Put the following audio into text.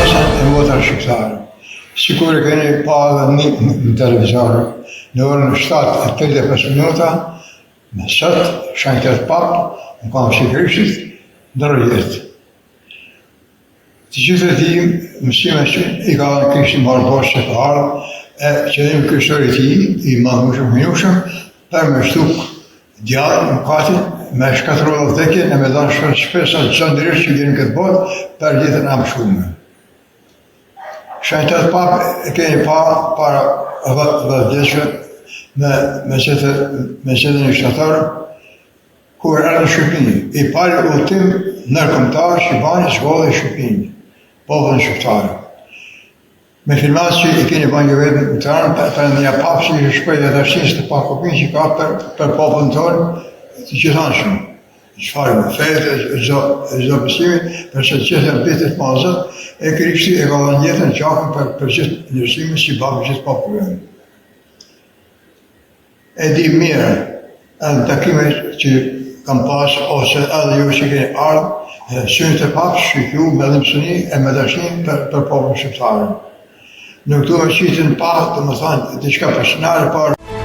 pjesën e motrave shqiptare. Sikur e keni pa edhe në televizor, në orën 7:35, me sot, shanket pap, në kam si Krishtit, ndërë jetë. Të gjithë e ti, mësime që i ka në Krishtin marrë bosh që ka ardhë, e qëllim kërësori ti, i madhushëm, hinushëm, për me shtuk djallë në katin, me shkatërua vdekjen e me danë shpesa zëndërisht që gjenë këtë botë për jetën amë shumë. Shantet pap e keni pa para 10 vjeçve me qëtën një shtatarë, kur erë në Shqipëni, i pari udhëtim nërkombëtar Shqipani shkollë i Shqipëni, popullin shqiptarë. Me filmat që i keni bërë një vetë në Tiranë, për një papë që i shpejt e tërësisë të pakopin që ka për popullin tonë të gjithanshëm. Çfarë me fejtë e çdo besimi, përse të gjithë mbetet pa Zot, e Krishti e ka dhënë jetën gjakun për gjithë njerëzimin që bën gjithë popullin. E di mirë, edhe takimet që kam pas, ose edhe ju që keni ardhë, synë të papë shqyqyu me dhimësuni e me dashni për popullin shqiptarën. Në këtu me qitin pa, të më thanë, diçka personale parë.